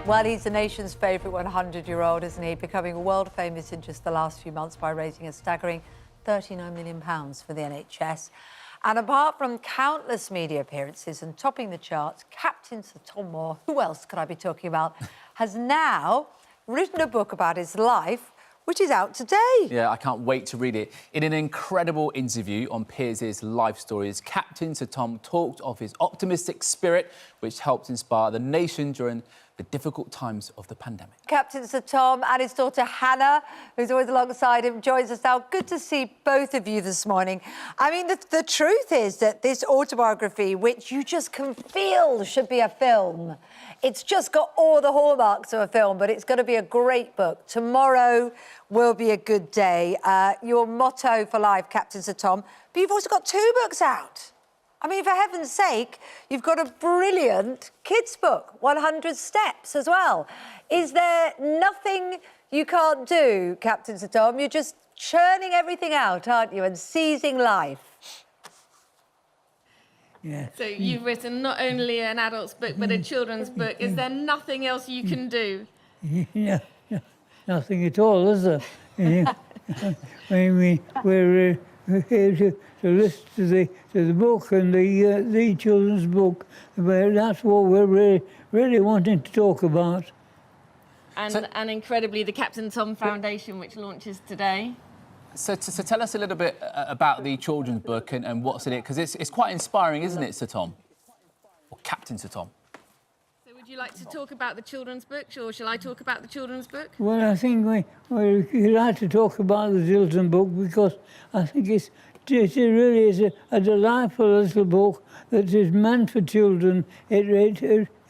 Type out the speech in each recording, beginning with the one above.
Well, he's the nation's favourite 100-year-old, isn't he? Becoming world famous in just the last few months by raising a staggering £39 million for the NHS. And apart from countless media appearances and topping the charts, Captain Sir Tom Moore, who else could I be talking about, has now written a book about his life, which is out today. Yeah, I can't wait to read it. In an incredible interview on Piers' life stories, Captain Sir Tom talked of his optimistic spirit, which helped inspire the nation during the difficult times of the pandemic. Captain Sir Tom and his daughter Hannah, who's always alongside him, joins us now. Good to see both of you this morning. I mean, the truth is that this autobiography, which you just can feel should be a film, it's just got all the hallmarks of a film, but it's going to be a great book. Tomorrow will be a good day. Your motto for life, Captain Sir Tom. But you've also got two books out. I mean, for heaven's sake, you've got a brilliant kids' book, 100 Steps, as well. Is there nothing you can't do, Captain Sir Tom? You're just churning everything out, aren't you, and seizing life. Yeah. So you've written not only an adult's book, but a children's book. Is there nothing else you can do? Yeah, nothing at all, is there? We're here to listen to the book and the children's book. But that's what we're really wanting to talk about. And incredibly, the Captain Tom Foundation, which launches today. So tell us a little bit about the children's book and what's in it, because it's quite inspiring, isn't it, Sir Tom? Or Captain Sir Tom? So would you like to talk about the children's book, or shall I talk about the children's book? Well, I think we'd like to talk about the children's book because I think it really is a delightful little book that is meant for children. It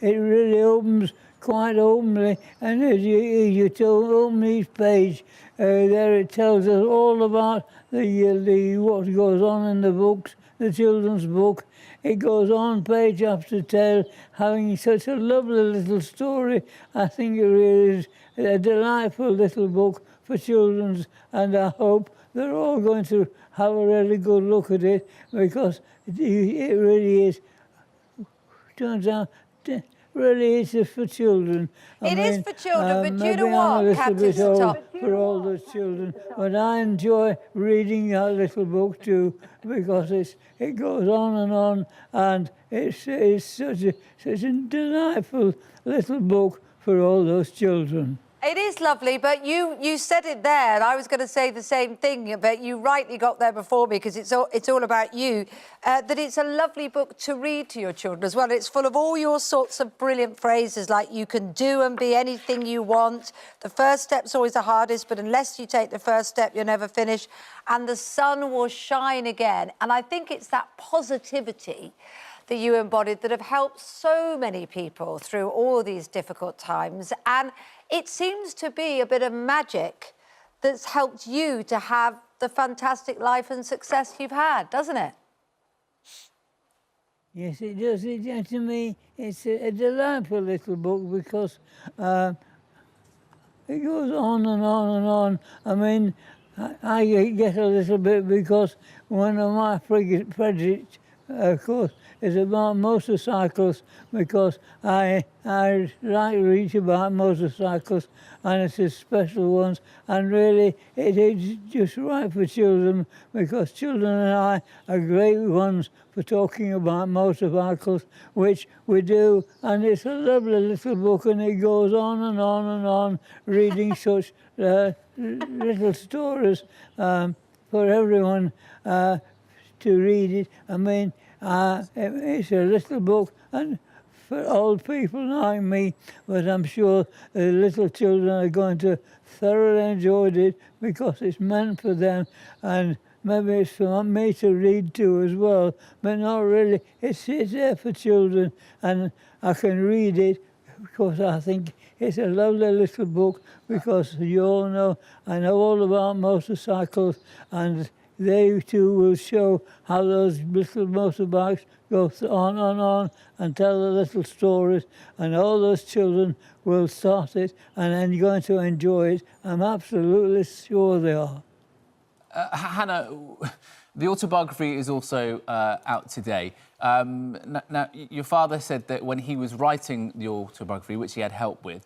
really opens quite openly, and as you open each page, there it tells us all about what goes on in the books, the children's book. It goes on page after page, having such a lovely little story. I think it really is a delightful little book for children, and I hope they're all going to have a really good look at it because it really is. Turns out. Really is for children. It is for children, but you know what, Captain Sir Tom? For all those children, but I enjoy reading that little book too because it goes on, and it's such a delightful little book for all those children. It is lovely, but you said it there, and I was going to say the same thing, but you rightly got there before me because it's all about you, that it's a lovely book to read to your children as well. It's full of all your sorts of brilliant phrases like you can do and be anything you want. The first step's always the hardest, but unless you take the first step, you'll never finish. And the sun will shine again. And I think it's that positivity that you embodied that have helped so many people through all these difficult times. And it seems to be a bit of magic that's helped you to have the fantastic life and success you've had, doesn't it? Yes, it does. To me, it's a delightful little book because it goes on and on and on. I mean, I get a little bit because one of my projects, of course, is about motorcycles because I like to read about motorcycles and it's the special ones, and really it is just right for children because children and I are great ones for talking about motorcycles, which we do, and it's a lovely little book and it goes on and on and on, reading such little stories for everyone to read it. I mean, it's a little book and for old people like me, but I'm sure the little children are going to thoroughly enjoy it because it's meant for them, and maybe it's for me to read to as well, but not really. It's there for children, and I can read it because I think it's a lovely little book because you all know, I know all about motorcycles, and they too will show how those little motorbikes go on and tell the little stories, and all those children will start it and then going to enjoy it. I'm absolutely sure they are. Hannah, The autobiography is also out today. Now, your father said that when he was writing the autobiography, which he had help with,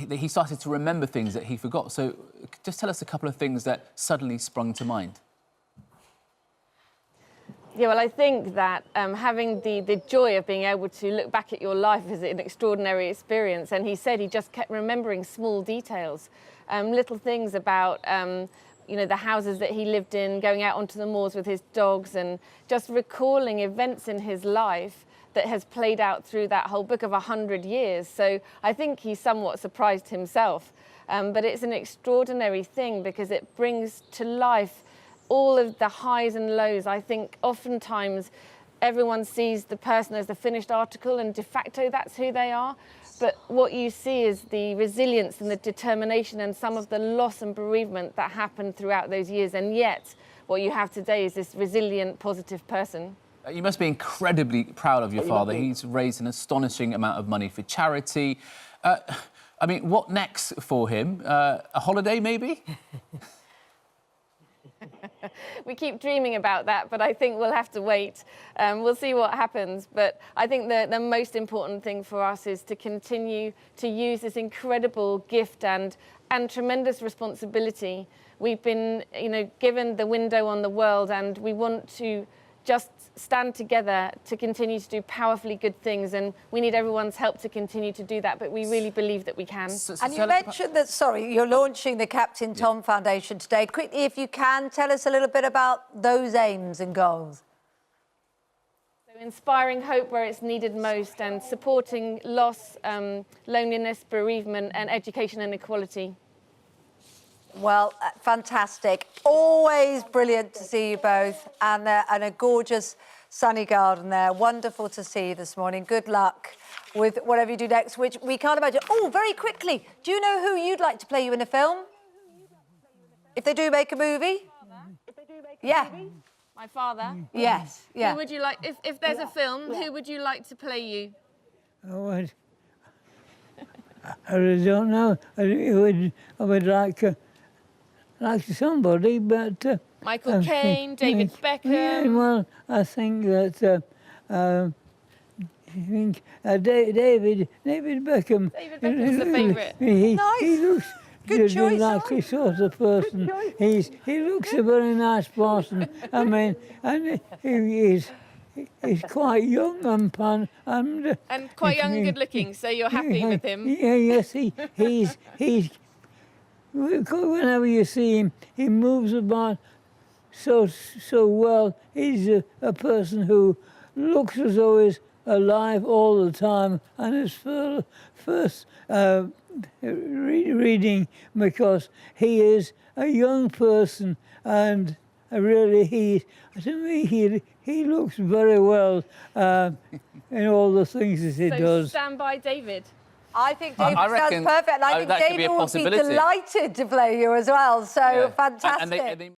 he started to remember things that he forgot. So just tell us a couple of things that suddenly sprung to mind. Yeah, well, I think that having the joy of being able to look back at your life is an extraordinary experience. And he said he just kept remembering small details, little things about, you know, the houses that he lived in, going out onto the moors with his dogs, and just recalling events in his life that has played out through that whole book of 100 years. So I think he somewhat surprised himself. But it's an extraordinary thing because it brings to life all of the highs and lows. I think oftentimes everyone sees the person as the finished article, and de facto that's who they are. But what you see is the resilience and the determination and some of the loss and bereavement that happened throughout those years. And yet what you have today is this resilient, positive person. You must be incredibly proud of your father. He's raised an astonishing amount of money for charity. I mean, what next for him? A holiday, maybe? We keep dreaming about that, but I think we'll have to wait. We'll see what happens. But I think the most important thing for us is to continue to use this incredible gift and tremendous responsibility. We've been, you know, given the window on the world, and we want to just stand together to continue to do powerfully good things, and we need everyone's help to continue to do that, but we really believe that we can. And you mentioned that, sorry, you're launching the Captain Tom Foundation today. Quickly, if you can, tell us a little bit about those aims and goals. So inspiring hope where it's needed most, and supporting loss, loneliness, bereavement, and education and equality. Well, fantastic. Always brilliant to see you both, and a gorgeous sunny garden there. Wonderful to see you this morning. Good luck with whatever you do next, which we can't imagine. Oh, very quickly, do you know who you'd like to play you in a film? If they do make a movie? Yeah. My father? Yes, yeah. Who would you like, if there's a film, who would you like to play you? I really don't know. I would like somebody, but... Michael Caine, David Beckham. Yeah, well, I think that... David Beckham. David Beckham's the favourite. He looks Good the choice, likely sort of person. He looks a very nice person. I mean, and he's quite young and quite young and good looking, so you're happy with him? Yeah, yes, he's whenever you see him, he moves about so well. He's a person who looks as though he's alive all the time, and his first reading, because he is a young person, and really to me he looks very well in all the things that he does. Stand by David. I think David reckon sounds perfect. And I think that could be David a would be possibility. delighted to play you as well. So fantastic.